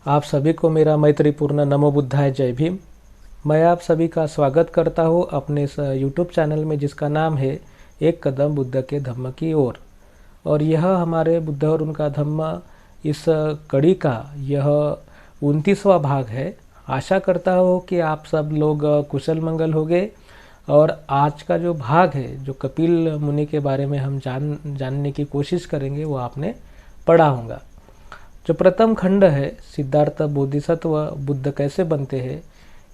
आप सभी को मेरा मैत्रीपूर्ण नमो बुद्धाय जय भीम। मैं आप सभी का स्वागत करता हूँ अपने इस यूट्यूब चैनल में जिसका नाम है एक कदम बुद्ध के धम्म की ओर। और यह हमारे बुद्ध और उनका धम्म इस कड़ी का यह 29वां भाग है। आशा करता हूँ कि आप सब लोग कुशल मंगल होंगे। और आज का जो भाग है, जो कपिल मुनि के बारे में हम जानने की कोशिश करेंगे, वो आपने पढ़ा होगा। जो प्रथम खंड है, सिद्धार्थ बोधिसत्व बुद्ध कैसे बनते हैं,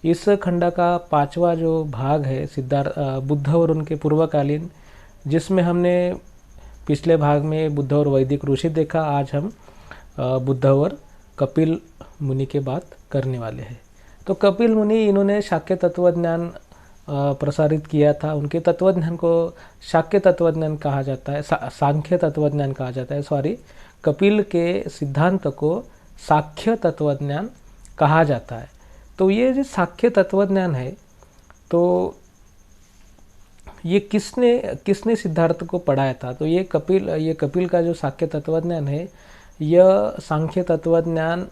इस खंड का 5वां जो भाग है, सिद्धार्थ बुद्ध और उनके पूर्वकालीन, जिसमें हमने पिछले भाग में बुद्ध और वैदिक ऋषि देखा। आज हम बुद्ध और कपिल मुनि की बात करने वाले हैं। तो कपिल मुनि, इन्होंने शाक्य तत्वज्ञान प्रसारित किया था। उनके तत्वज्ञान को शाक्य तत्वज्ञान कहा जाता है, सांख्य तत्वज्ञान कहा जाता है, सॉरी। कपिल के सिद्धांत को साक्ष्य तत्वज्ञान कहा जाता है। तो ये जो साक्ष्य तत्वज्ञान है, तो ये किसने सिद्धार्थ को पढ़ाया था? तो ये कपिल का जो साक्ष्य तत्वज्ञान है, यह सांख्य तत्वज्ञान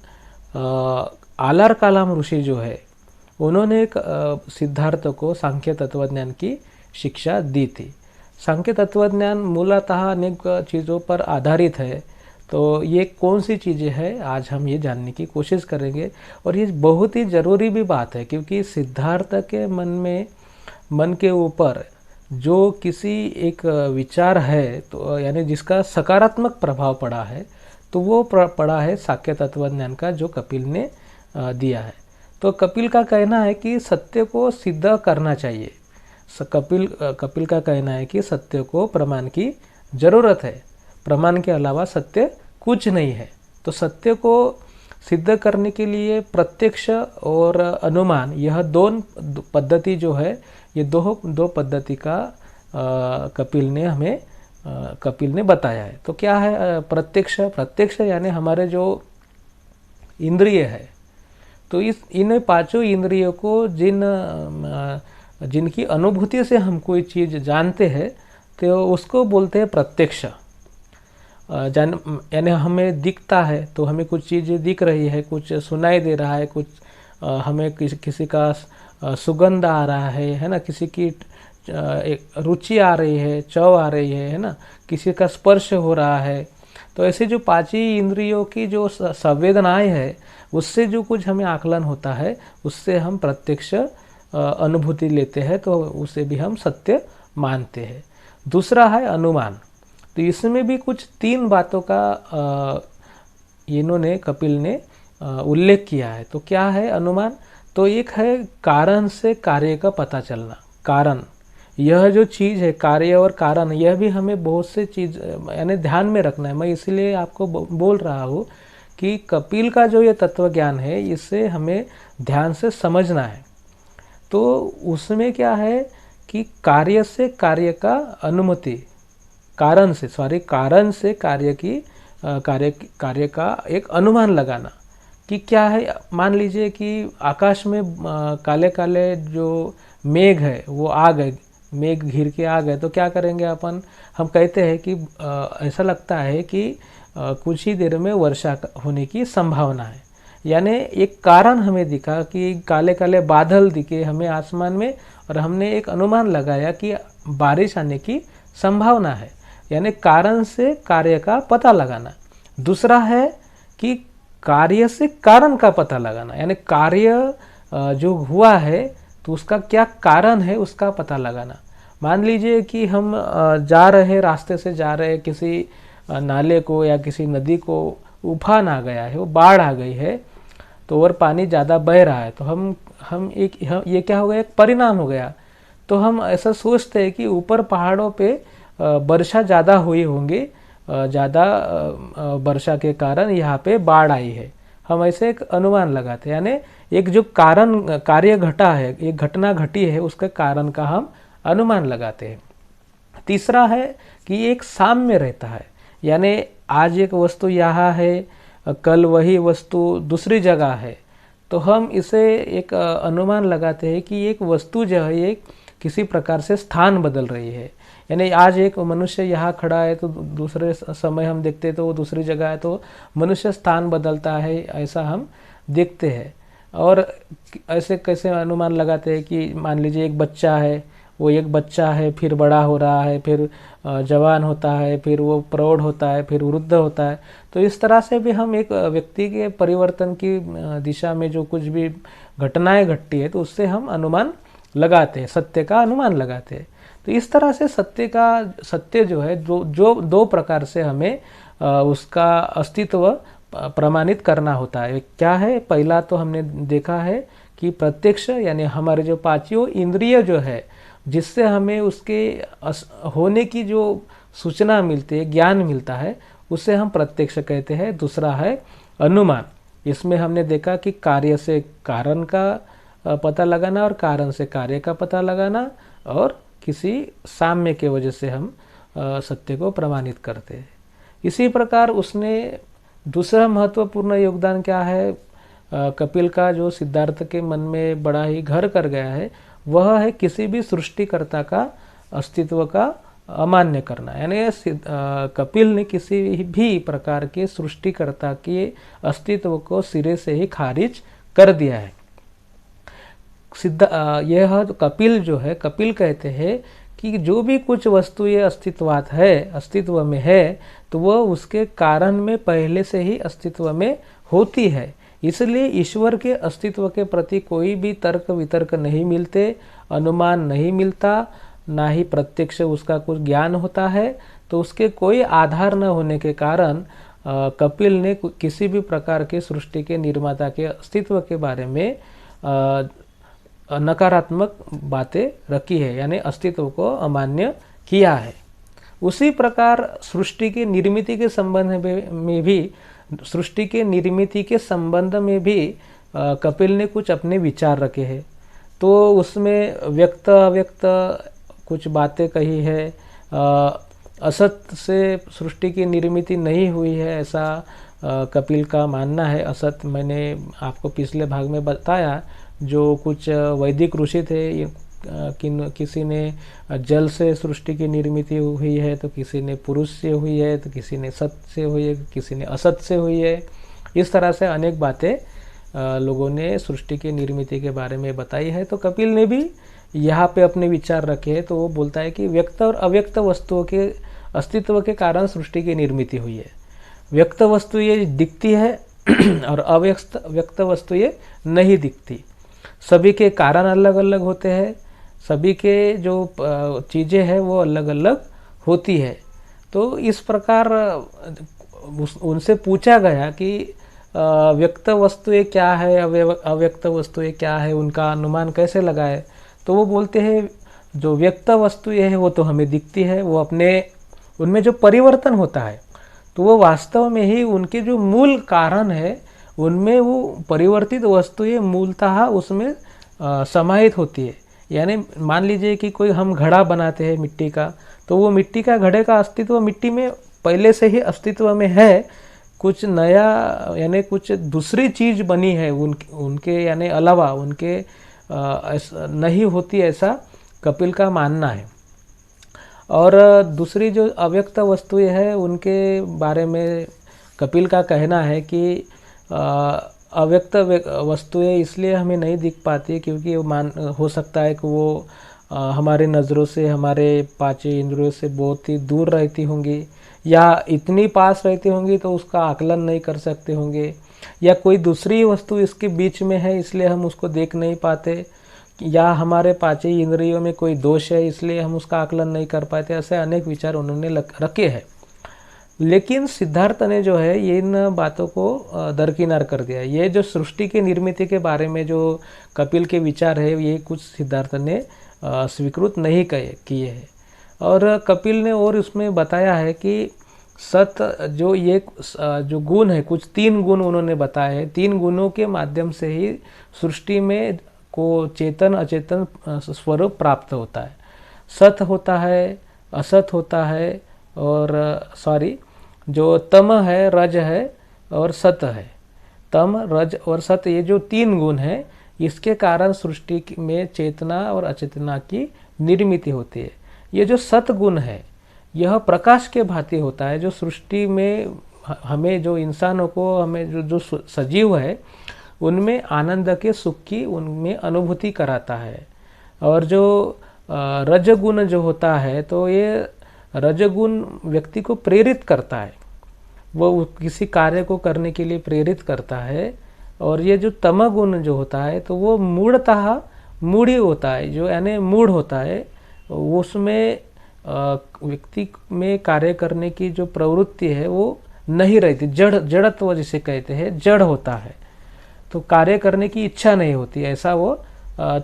आलार कालाम ऋषि जो है, उन्होंने एक सिद्धार्थ को सांख्य तत्वज्ञान की शिक्षा दी थी। सांख्य तत्वज्ञान मूलतः अनेक चीज़ों पर आधारित है। तो ये कौन सी चीज़ें हैं, आज हम ये जानने की कोशिश करेंगे। और ये बहुत ही ज़रूरी भी बात है, क्योंकि सिद्धार्थ के मन के ऊपर जो किसी एक विचार है, तो यानी जिसका सकारात्मक प्रभाव पड़ा है, तो वो पड़ा है साक्ष्य तत्वज्ञान का, जो कपिल ने दिया है। तो कपिल का कहना है कि सत्य को सिद्ध करना चाहिए। कपिल का कहना है कि सत्य को प्रमाण की जरूरत है, प्रमाण के अलावा सत्य कुछ नहीं है। तो सत्य को सिद्ध करने के लिए प्रत्यक्ष और अनुमान, यह दोनों पद्धति जो है, ये दो पद्धति का कपिल ने बताया है। तो क्या है प्रत्यक्ष यानी हमारे जो इंद्रिय है, तो इन पांचों इंद्रियों को जिनकी अनुभूति से हम कोई चीज़ जानते हैं, तो उसको बोलते हैं प्रत्यक्ष। यानी हमें दिखता है, तो हमें कुछ चीज़ें दिख रही है, कुछ सुनाई दे रहा है, कुछ हमें किसी का सुगंध आ रहा है ना, किसी की एक रुचि आ रही है, चव आ रही है ना, किसी का स्पर्श हो रहा है। तो ऐसे जो पांच ही इंद्रियों की जो संवेदनाएं है, उससे जो कुछ हमें आकलन होता है, उससे हम प्रत्यक्ष अनुभूति लेते हैं, तो उसे भी हम सत्य मानते हैं। दूसरा है अनुमान। तो इसमें भी कुछ 3 बातों का कपिल ने उल्लेख किया है। तो क्या है अनुमान? तो एक है कारण से कार्य का पता चलना। कारण, यह जो चीज़ है, कार्य और कारण, यह भी हमें बहुत से चीज़ यानी ध्यान में रखना है। मैं इसलिए आपको बोल रहा हूँ कि कपिल का जो ये तत्व ज्ञान है, इसे हमें ध्यान से समझना है। तो उसमें क्या है कि कार्य से कार्य का अनुमति, कारण से कार्य का एक अनुमान लगाना कि क्या है। मान लीजिए कि आकाश में काले काले जो मेघ है, वो आ गए, मेघ घिर के आ गए, तो क्या करेंगे हम कहते हैं कि ऐसा लगता है कि कुछ ही देर में वर्षा होने की संभावना है। यानी एक कारण हमें दिखा कि काले काले बादल दिखे हमें आसमान में, और हमने एक अनुमान लगाया कि बारिश आने की संभावना है। यानी कारण से कार्य का पता लगाना। दूसरा है कि कार्य से कारण का पता लगाना, यानी कार्य जो हुआ है, तो उसका क्या कारण है, उसका पता लगाना। मान लीजिए कि हम रास्ते से जा रहे, किसी नाले को या किसी नदी को उफान आ गया है, वो बाढ़ आ गई है, तो और पानी ज़्यादा बह रहा है, तो ये क्या हो गया, एक परिणाम हो गया। तो हम ऐसा सोचते हैं कि ऊपर पहाड़ों पे वर्षा ज़्यादा हुई होंगी, ज़्यादा वर्षा के कारण यहाँ पे बाढ़ आई है। हम ऐसे एक अनुमान लगाते हैं, यानी एक जो कार्य घटा है, एक घटना घटी है, उसके कारण का हम अनुमान लगाते हैं। तीसरा है कि एक साम्य रहता है, यानी आज एक वस्तु यहाँ है, कल वही वस्तु दूसरी जगह है, तो हम इसे एक अनुमान लगाते हैं कि एक वस्तु जो है, एक किसी प्रकार से स्थान बदल रही है। यानी आज एक मनुष्य यहाँ खड़ा है तो दूसरे समय हम देखते हैं तो वो दूसरी जगह है, तो मनुष्य स्थान बदलता है, ऐसा हम देखते हैं। और ऐसे कैसे अनुमान लगाते हैं कि मान लीजिए एक बच्चा है, वो एक बच्चा है, फिर बड़ा हो रहा है, फिर जवान होता है, फिर वो प्रौढ़ होता है, फिर वृद्ध होता है। तो इस तरह से भी हम एक व्यक्ति के परिवर्तन की दिशा में जो कुछ भी घटनाएं घटती है तो उससे हम अनुमान लगाते हैं, सत्य का अनुमान लगाते हैं। तो इस तरह से सत्य जो है जो दो प्रकार से हमें उसका अस्तित्व प्रमाणित करना होता है। क्या है? पहला तो हमने देखा है कि प्रत्यक्ष, यानी हमारे जो पांचों इंद्रिय जो है जिससे हमें उसके होने की जो सूचना मिलती है, ज्ञान मिलता है, उसे हम प्रत्यक्ष कहते हैं। दूसरा है अनुमान। इसमें हमने देखा कि कार्य से कारण का पता लगाना और कारण से कार्य का पता लगाना, और किसी साम्य के वजह से हम सत्य को प्रमाणित करते हैं। इसी प्रकार उसने दूसरा महत्वपूर्ण योगदान क्या है कपिल का, जो सिद्धार्थ के मन में बड़ा ही घर कर गया है, वह है किसी भी सृष्टिकर्ता का अस्तित्व का अमान्य करना। यानी कपिल ने किसी भी प्रकार के सृष्टिकर्ता के अस्तित्व को सिरे से ही खारिज कर दिया है। यह कपिल जो है, कपिल कहते हैं कि जो भी कुछ वस्तु ये अस्तित्व में है, तो वह उसके कारण में पहले से ही अस्तित्व में होती है। इसलिए ईश्वर के अस्तित्व के प्रति कोई भी तर्क वितर्क नहीं मिलते, अनुमान नहीं मिलता, ना ही प्रत्यक्ष उसका कुछ ज्ञान होता है। तो उसके कोई आधार न होने के कारण कपिल ने किसी भी प्रकार के सृष्टि के निर्माता के अस्तित्व के बारे में नकारात्मक बातें रखी है, यानी अस्तित्व को अमान्य किया है। उसी प्रकार सृष्टि की निर्मिति के संबंध में भी कपिल ने कुछ अपने विचार रखे हैं। तो उसमें व्यक्त अव्यक्त कुछ बातें कही है। असत से सृष्टि की निर्मिति नहीं हुई है, ऐसा कपिल का मानना है। असत मैंने आपको पिछले भाग में बताया, जो कुछ वैदिक ऋषि थे, किसी ने जल से सृष्टि की निर्मिति हुई है, तो किसी ने पुरुष से हुई है, तो किसी ने सत से हुई है, किसी ने असत से हुई है। इस तरह से अनेक बातें लोगों ने सृष्टि की निर्मिति के बारे में बताई है। तो कपिल ने भी यहाँ पे अपने विचार रखे हैं। तो वो बोलता है कि व्यक्त और अव्यक्त वस्तुओं के अस्तित्व के कारण सृष्टि की निर्मिति हुई है। व्यक्त वस्तु ये दिखती है और अव्यक्त वस्तु ये नहीं दिखती। सभी के कारण अलग अलग होते हैं, सभी के जो चीज़ें हैं वो अलग अलग होती है। तो इस प्रकार उनसे पूछा गया कि व्यक्त वस्तुएं क्या है, अव्यक्त वस्तुएं क्या है, उनका अनुमान कैसे लगाए। तो वो बोलते हैं जो व्यक्त वस्तुएं है वो तो हमें दिखती है, वो अपने उनमें जो परिवर्तन होता है तो वो वास्तव में ही उनके जो मूल कारण है उनमें वो परिवर्तित वस्तुएं मूलतः उसमें समाहित होती है। यानी मान लीजिए कि कोई हम घड़ा बनाते हैं मिट्टी का, तो वो मिट्टी का घड़े का अस्तित्व मिट्टी में पहले से ही अस्तित्व में है। कुछ नया यानी कुछ दूसरी चीज़ बनी है उनके यानी अलावा उनके नहीं होती, ऐसा कपिल का मानना है। और दूसरी जो अव्यक्त वस्तुएं हैं उनके बारे में कपिल का कहना है कि अव्यक्त वस्तुएं इसलिए हमें नहीं दिख पाती क्योंकि हो सकता है कि वो हमारे नज़रों से, हमारे पांचों इंद्रियों से बहुत ही दूर रहती होंगी, या इतनी पास रहती होंगी तो उसका आकलन नहीं कर सकते होंगे, या कोई दूसरी वस्तु इसके बीच में है इसलिए हम उसको देख नहीं पाते, या हमारे पांचों इंद्रियों में कोई दोष है इसलिए हम उसका आकलन नहीं कर पाते। ऐसे अनेक विचार उन्होंने रखे हैं। लेकिन सिद्धार्थ ने जो है ये इन बातों को दरकिनार कर दिया। ये जो सृष्टि की निर्मिति के बारे में जो कपिल के विचार है ये कुछ सिद्धार्थ ने स्वीकृत नहीं किए हैं। और कपिल ने और उसमें बताया है कि सत जो गुण है, कुछ 3 गुण उन्होंने बताए हैं। 3 गुणों के माध्यम से ही सृष्टि में को चेतन अचेतन स्वरूप प्राप्त होता है। सत होता है, असत होता है, और जो तम है, रज है और सत है। तम, रज और सत, ये जो 3 गुण हैं इसके कारण सृष्टि में चेतना और अचेतना की निर्मित होती है। ये जो सतगुण है यह प्रकाश के भांति होता है, जो सृष्टि में हमें, जो इंसानों को, हमें जो सजीव है उनमें आनंद के, सुख की उनमें अनुभूति कराता है। और जो रजगुण जो होता है, तो ये रजगुण व्यक्ति को प्रेरित करता है, वो किसी कार्य को करने के लिए प्रेरित करता है। और ये जो तमगुण जो होता है, तो वो मूढ़तः मूढ़ी होता है, जो यानी मूढ़ होता है, उसमें व्यक्ति में कार्य करने की जो प्रवृत्ति है वो नहीं रहती, जड़त्व जिसे कहते हैं, जड़ होता है, तो कार्य करने की इच्छा नहीं होती, ऐसा वो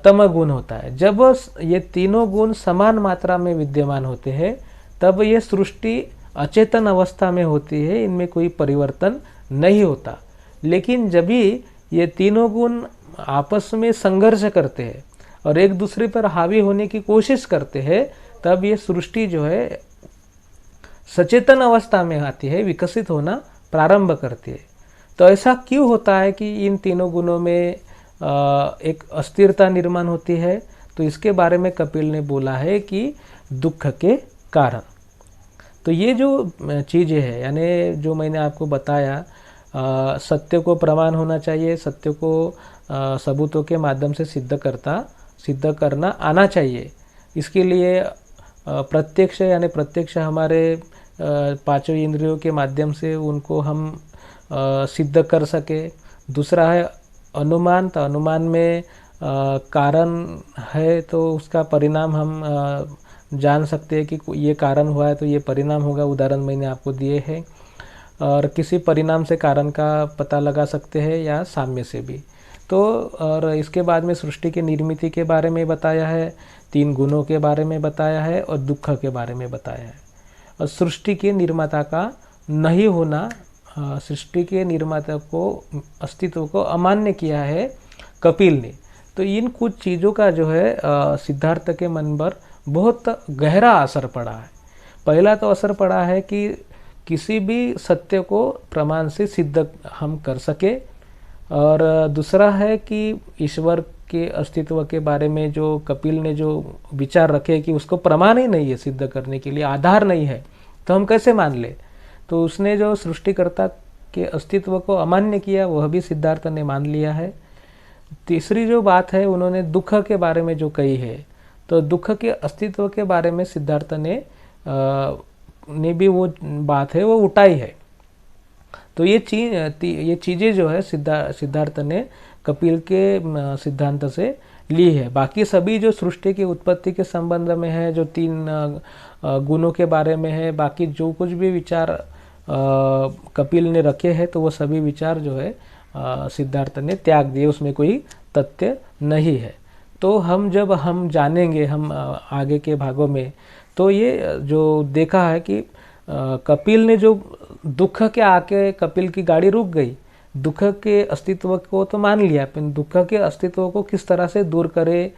तमगुण होता है। जब ये तीनों गुण समान मात्रा में विद्यमान होते हैं तब ये सृष्टि अचेतन अवस्था में होती है, इनमें कोई परिवर्तन नहीं होता। लेकिन जब भी ये तीनों गुण आपस में संघर्ष करते हैं और एक दूसरे पर हावी होने की कोशिश करते हैं, तब ये सृष्टि जो है सचेतन अवस्था में आती है, विकसित होना प्रारंभ करती है। तो ऐसा क्यों होता है कि इन तीनों गुणों में एक अस्थिरता निर्माण होती है? तो इसके बारे में कपिल ने बोला है कि दुख के कारण। तो ये जो चीज़ें हैं, यानी जो मैंने आपको बताया, सत्य को प्रमाण होना चाहिए, सत्य को सबूतों के माध्यम से सिद्ध करना आना चाहिए। इसके लिए प्रत्यक्ष, यानी प्रत्यक्ष हमारे पांचों इंद्रियों के माध्यम से उनको हम सिद्ध कर सके। दूसरा है अनुमान, तो अनुमान में कारण है तो उसका परिणाम हम जान सकते हैं कि ये कारण हुआ है तो ये परिणाम होगा, उदाहरण मैंने आपको दिए हैं। और किसी परिणाम से कारण का पता लगा सकते हैं या साम्य से भी। तो और इसके बाद में सृष्टि की निर्मिति के बारे में बताया है, तीन गुणों के बारे में बताया है और दुख के बारे में बताया है। और सृष्टि के निर्माता का नहीं होना, सृष्टि के निर्माता को, अस्तित्व को अमान्य किया है कपिल ने। तो इन कुछ चीज़ों का जो है सिद्धार्थ के मन पर बहुत गहरा असर पड़ा है। पहला तो असर पड़ा है कि किसी भी सत्य को प्रमाण से सिद्ध हम कर सके। और दूसरा है कि ईश्वर के अस्तित्व के बारे में जो कपिल ने जो विचार रखे कि उसको प्रमाण ही नहीं है सिद्ध करने के लिए, आधार नहीं है, तो हम कैसे मान ले। तो उसने जो सृष्टिकर्ता के अस्तित्व को अमान्य किया, वह भी सिद्धार्थ ने मान लिया है। तीसरी जो बात है, उन्होंने दुख के बारे में जो कही है, तो दुख के अस्तित्व के बारे में सिद्धार्थ ने भी वो बात है वो उठाई है। तो ये चीज़ें जो है सिद्धार्थ ने कपिल के सिद्धांत से ली है। बाकी सभी जो सृष्टि की उत्पत्ति के संबंध में है, जो तीन गुणों के बारे में है, बाकी जो कुछ भी विचार कपिल ने रखे हैं, तो वो सभी विचार जो है सिद्धार्थ ने त्याग दिए, उसमें कोई तथ्य नहीं है। तो हम जब हम जानेंगे हम आगे के भागों में, तो ये जो देखा है कि कपिल ने जो दुख के आके कपिल की गाड़ी रुक गई, दुख के अस्तित्व को तो मान लिया, पर दुख के अस्तित्व को किस तरह से दूर करे,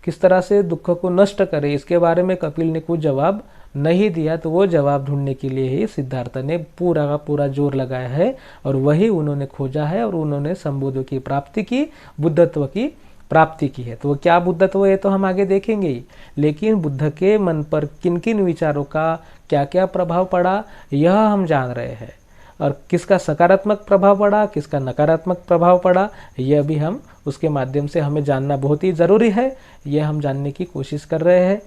किस तरह से दुख को नष्ट करे, इसके बारे में कपिल ने कुछ जवाब नहीं दिया। तो वो जवाब ढूंढने के लिए ही सिद्धार्थ ने पूरा का पूरा जोर लगाया है और वही उन्होंने खोजा है और उन्होंने संबोधों की प्राप्ति की, बुद्धत्व की प्राप्ति की है। तो वो क्या बुद्धत्व है तो हम आगे देखेंगे ही, लेकिन बुद्ध के मन पर किन किन विचारों का क्या क्या प्रभाव पड़ा यह हम जान रहे हैं, और किसका सकारात्मक प्रभाव पड़ा, किसका नकारात्मक प्रभाव पड़ा, यह भी हम उसके माध्यम से हमें जानना बहुत ही ज़रूरी है। यह हम जानने की कोशिश कर रहे हैं।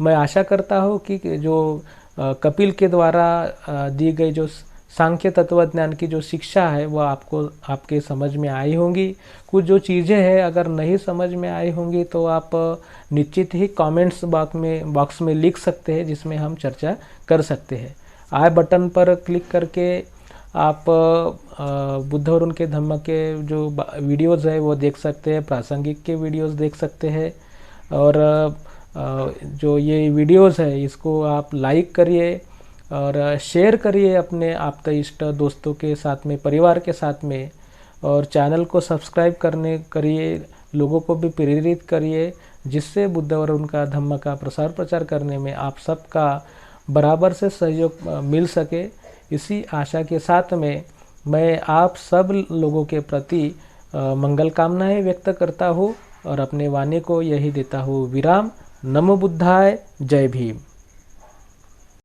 मैं आशा करता हूँ कि जो कपिल के द्वारा दी गई जो सांख्य तत्वज्ञान की जो शिक्षा है वो आपको आपके समझ में आई होंगी। कुछ जो चीज़ें हैं अगर नहीं समझ में आई होंगी तो आप निश्चित ही कमेंट्स बॉक्स में लिख सकते हैं, जिसमें हम चर्चा कर सकते हैं। आई बटन पर क्लिक करके आप बुद्ध और उनके धम्म के जो वीडियोज़ है वो देख सकते हैं, प्रासंगिक के वीडियोज़ देख सकते हैं। और जो ये वीडियोज़ है इसको आप लाइक करिए और शेयर करिए अपने आप्त इष्ट दोस्तों के साथ में, परिवार के साथ में, और चैनल को सब्सक्राइब करिए, लोगों को भी प्रेरित करिए, जिससे बुद्ध और उनका धम्म का प्रसार प्रचार करने में आप सबका बराबर से सहयोग मिल सके। इसी आशा के साथ में मैं आप सब लोगों के प्रति मंगल कामनाएं व्यक्त करता हूँ और अपने वाणी को यही देता हूँ विराम। नमो बुद्धाय, जय भीम।